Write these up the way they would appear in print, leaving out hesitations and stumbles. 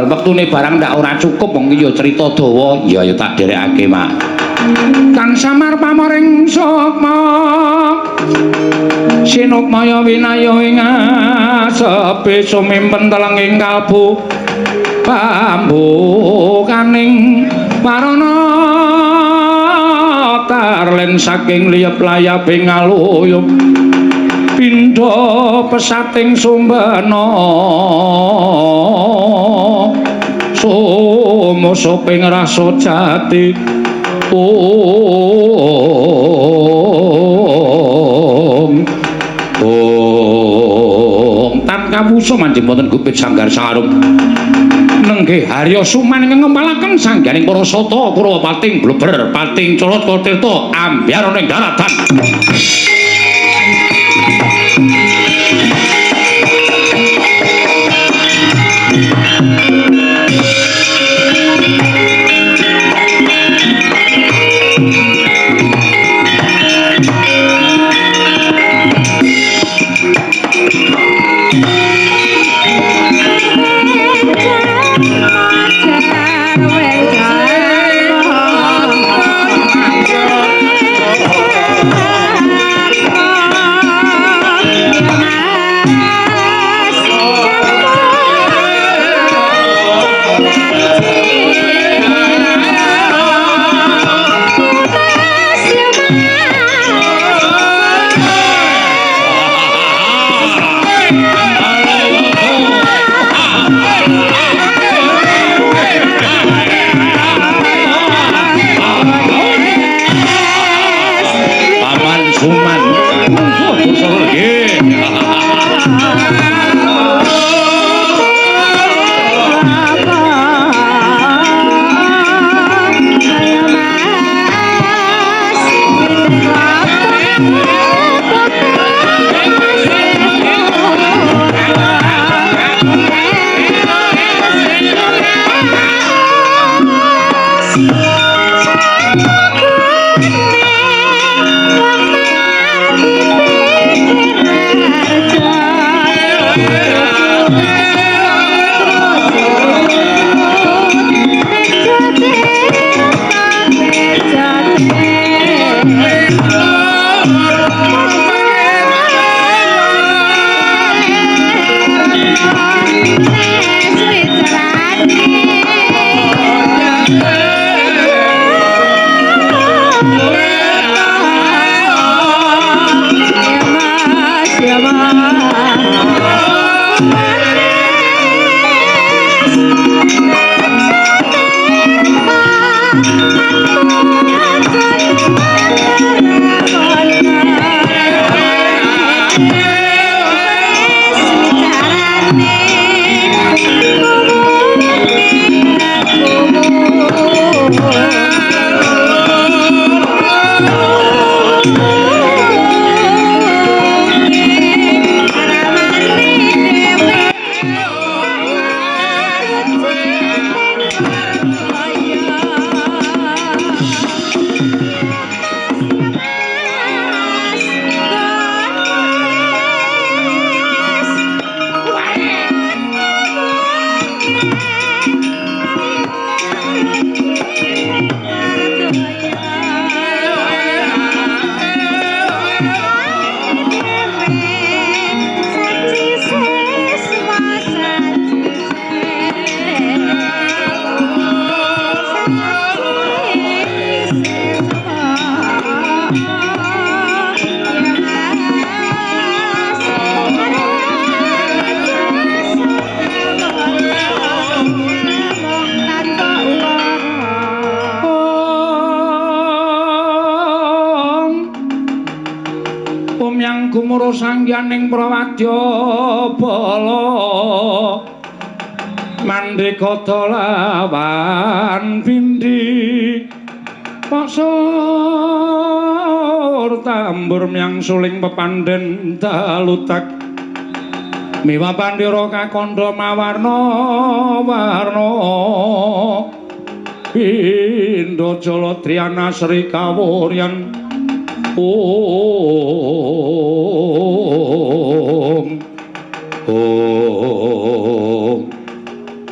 Wektune barang ndak ora cukup wong iki ya crita dawa ya tak dherekake mak. Kang Samar pamoring sukma Sinukmaya winaya ing asepe sumimpen telenging kalbu pambukaning warana tarlen saking liyep layaping aluyup pindha pesating sumbana sumusuping rasa jati tan kawusa manjing wonten gupit sanggar sarung nenggih harya suman ngempalaken sanggaring para sata Kurawa pating bleber pating Calata Tirta ambyar ning daratan. Yama sangyaning prawadya bala mandika lawan pindhi pasur tambur myang suling pepandhen dalutak miwa pandira kakandha mawarna-warna pindha jala triyana sri kawuryan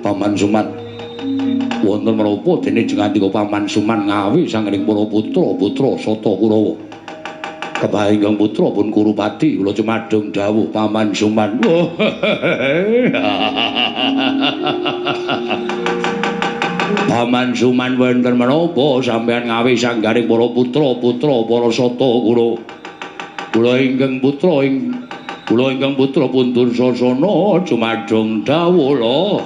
Paman Suman wonten menapa dene jengandika Paman Suman ngawi sanggening para putra Sata Kurawa kepainggang putra pun Kurupati kula cumadung dawuh Paman Suman Paman Suman wonten menapa sampeyan ngawi sanggaring para putra para Sata Kurawa kula ingkang putra pun Dursasana cumadung dawuh lho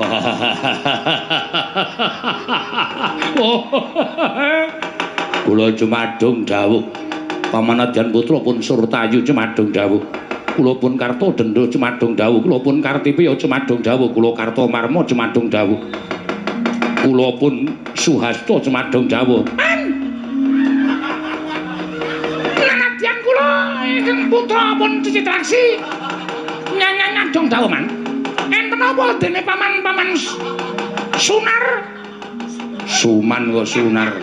kula cumadung dawuh pamanadyan putra pun Surtayu cumadung dawuh kula pun Kartadenda cumadung dawuh kula pun Kartipeya cumadung dawuh kula Kartamarma cumadung dawuh kula pun Suhasta cumadung dawuh nanadyan kula ingkang putra pun Cicitraksi nyanyadong dawuh man enten apa dene paman Sunar Suman kok Sunar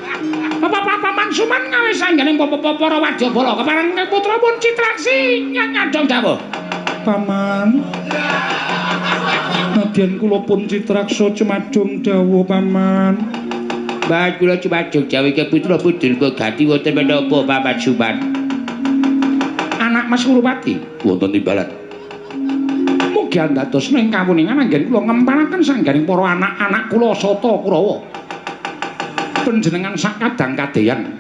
Paman Suman ngawi sanggening para wadyabala kepareng putra pun Citraksi nyanyadong dawuh Paman nadyan kula pun Citraksa cumadung dawuh Paman Baik kula cumadung dawuh ke putra putri Gati wonten menapa Paman Suman anak Mas Kurupati wonten timbalan mugi andados ing kawuningan anggen kula ngempalaken sanggaring para anak-anak kula Sata Kurawa panjenengan sakadang kadeyan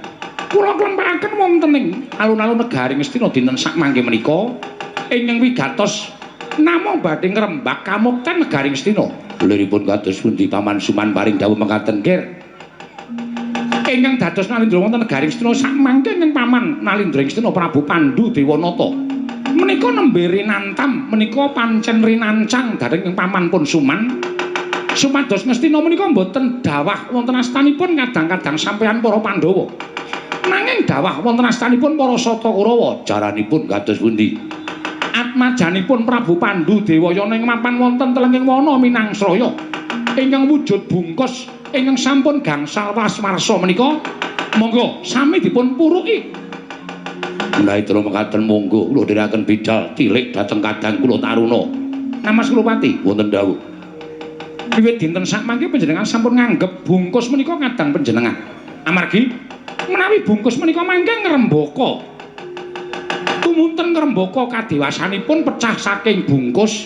kula klempakaken wonten ing alun-alun negari Ngastina dinten sakmangke menika ingkang wigatos namung badhe ngrembak kamukten negari Ngastina liripun kados pundi Paman Suman paring dawuh mekaten nggih ingkang dados nalindra wonten negari Ngastina sakmangke ing Paman Nalindra Ngastina Prabu Pandhu Dewanata menika nembe rinantam menika pancen rinancang daring Paman pun Suman supados Ngastina menika mboten dawah wonten astanipun kadang-kadang sampeyan para Pandhawa nanging dawah wonten astanipun para Sata Kurawa jaranipun kados pundi atmajanipun Prabu Pandhu Dewayana ing mapan wonten telenging wana Minangsraya ingkang wujud bungkus ingkang sampun gangsal wasmarsa menika monggo sami dipun puruki menawi terus mekaten monggo kula dherekaken bidal tilik dhateng kadang kula taruna Mas Kurupati wonten dawuh wiwit dinten sakmangke panjenengan sampun nganggep bungkus menika kadang panjenengan amargi menawi bungkus menika mangke ngrembaka tumunten ngrembaka kadewasanipun pecah saking bungkus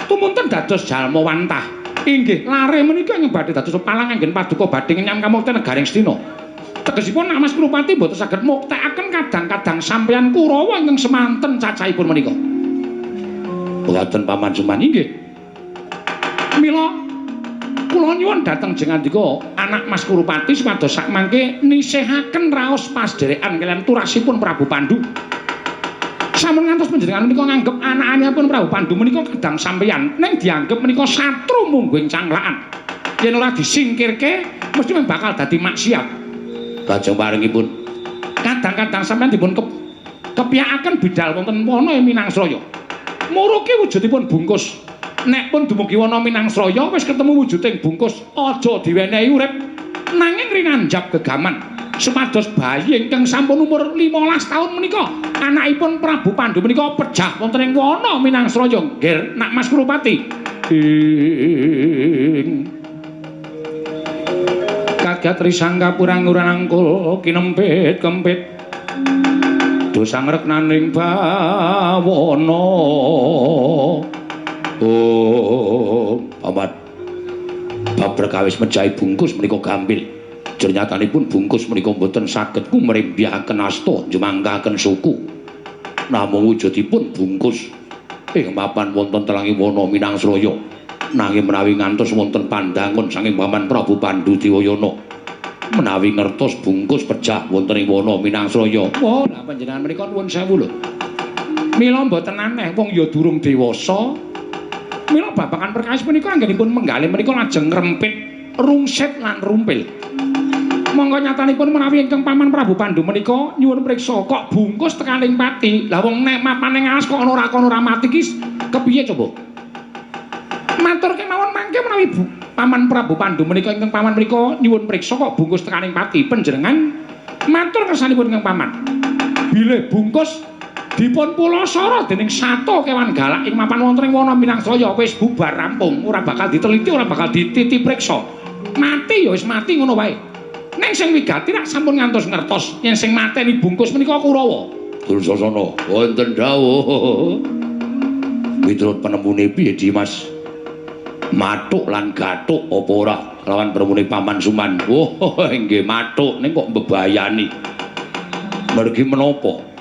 tumunten dados jalma wantah inggih lare menika ing badhe dados palang anggen paduka badhe nyam kamukten negari Ngastina tegesipun Mas Kurupati boten saged muktekaken kadang-kadang sampeyan Kurawa ingkang semanten cacahipun menika boten Paman Suman inggih mila kula nyuwun dhateng jengandika anak Mas Kurupati supados sakmangke nisihaken raos pasderekan kaliyan turasipun Prabu Pandhu. Sampun ngantos panjenengan menika nganggep anak-anakipun Prabu Pandhu menika kadang sampeyan ning dianggep menika satru mungguing canglakan. Yen ora disingkirke mesti bakal dadi maksiat. Lajeng paringipun kadang-kadang sampeyan dipun kepiyakaken bidal wonten wana Minangsraya. Muruki wujudipun bungkus. Nek pun dumugi wana Minangsraya wis ketemu wujuding bungkus aja diwenehi urip nanging rinanjap gegaman supados bayi ingkang sampun umur 15 taun menika anakipun Prabu Pandhu menika pejah wonten ing wana Minangsraya nggih nak Mas Kurupati kagat risangga purang-urang angkul kinempit kempit dosa ngreknaning bawana Paman bab perkawis mejahi bungkus menika gampil jernyatanipun bungkus menika mboten saged kumrembyahaken asta njemangkaken suku namung wujudipun bungkus ing mapan wonten telanging wana Minangsraya nanging menawi ngantos wonten pandangun saking Paman Prabu Pandhu Dewayana menawi ngertos bungkus pejah wonten ing wana Minangsraya wah panjenengan menika nuwun sewu lho Mila mboten aneh wong ya durung dewasa. Mila babagan perkawis menika anggenipun menggalih menika lajeng ngrempit rungsit lan rumpil. Monggo nyatanipun menawi ingkang Paman Prabu Pandhu menika nyuwun priksa kok bungkus tekaning pati. Lah wong nek mapan ning alas kok ana ora mati ki kepiye coba? Matur kemawon mangke menawi Paman Prabu Pandhu menika ingkang Paman menika nyuwun priksa kok bungkus tekaning pati. Panjenengan matur kersanipun ingkang Paman. Bilih bungkus dipun pulasara dening sato kewan galak ing mapan wonten ing wana Minangsaya wis bubar rampung, ora bakal diteliti, ora bakal dititi priksa. Mati ya wis mati ngono wae. Ning sing wigati rak sampun ngantos ngertos yen sing mateni bungkus menika Kurawa. Dursasana, wonten dawuh. Miturut penemune piye Dimas? Matuk lan gatuk apa ora lawan permune Paman Suman? Oh, nggih matuk ning kok mbebayani. Mergi menapa?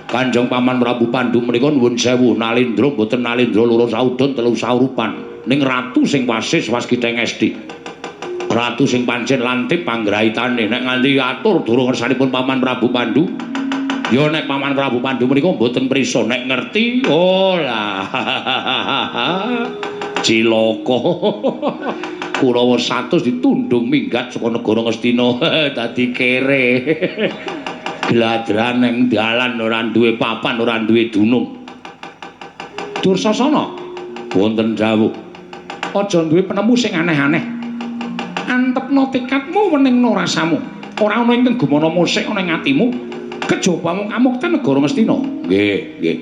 Kanjeng Paman Prabu Pandhu menika nuwun sewu nalindra mboten nalindra loro saudon telu saurupan ning ratu sing wasis waskitheng esti. Ratu sing pancen lantip panggraitane nek nganti atur durung ngersanipun Paman Prabu Pandhu ya nek Paman Prabu Pandhu menika mboten prisa nek ngerti oh lah cilaka Kurawa 100 ditundung minggat saka negara Ngastina dadi kere. Gladran ning dalan ora duwe papan, ora duwe dunung. Dursasana, wonten dawuh. Aja duwe penemu sing aneh-aneh. Antepno tekadmu weningno rasamu. Ora ana ing gumana musik ana ing atimu. Kejabamu kamukten negara Ngastina. Nggih, nggih.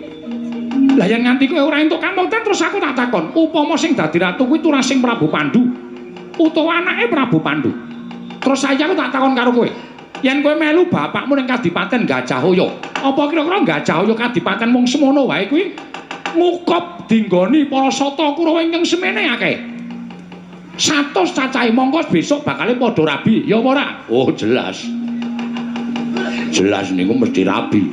Lah yen nganti kowe ora entuk kamukten terus aku tak takon, upama sing dadi ratu kuwi turasing Prabu Pandhu utawa anake Prabu Pandhu. Terus saya aku tak takon karo kowe. Yen kowe melu bapakmu ning Kadipaten Gajahhoya, apa kira-kira Gajahhoya Kadipaten mung semono wae kuwi ngukup dinggoni para sata Kurawa ingkang semene akeh. 100 cacahe mongko besok bakale padha rabi, ya apa ora? Oh, jelas. Jelas niku mesti rabi.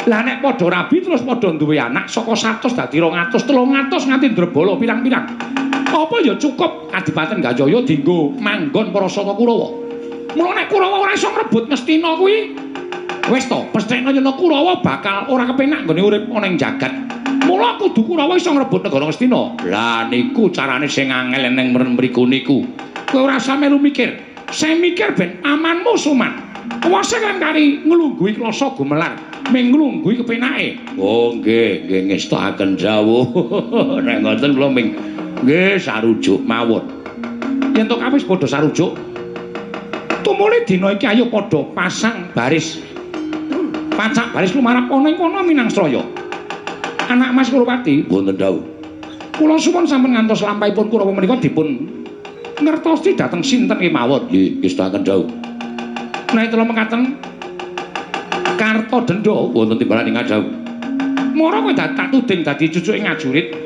Lah nek padha rabi terus padha duwe anak saka 100 dadi 200, 300 nganti ndrebala pirang-pirang. Apa ya cukup Kadipaten Gajahhoya dienggo manggon para sata Kurawa? Mula nek Kurawa ora iso ngrebut Ngastina kuwi wis to, pesthekna yen Kurawa bakal ora kepenak nggone urip ana ing jagat. Mula kudu Kurawa iso ngrebut negara Ngastina. Lah niku carane sing angel ning mriku niku. Kowe ora usah melu mikir. Sing mikir ben amanmu Suman. Kuwase kan kari nglungguhi Klasa Gumelar, ming nglungguhi kepenake. Oh nggih, nggih ngestakaken dawuh. Nek ngoten kula ming nggih sarujuk mawon. Yen to kawis padha sarujuk tumuli dina iki ayo padha pasang baris. Pacak baris lumarap ana ing kono Minangsaya. Anak Mas Kurupati, wonten dawuh. Kula suwun sampun ngantos lampahipun Kurawa menika dipun ngertosi dhateng sinten kemawon. Nggih, ngestakaken dawuh. Menawi kula mekaten Kartadenda wonten timbalan ing dawuh. Mara kowe tak tuding dadi cucuke ngajurit.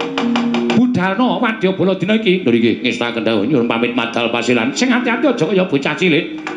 Budalna wadyabala dina iki. Lho nggih, ngestakaken dawuh nyuwun pamit madal pasilan. Sing ati-ati aja kaya bocah cilik.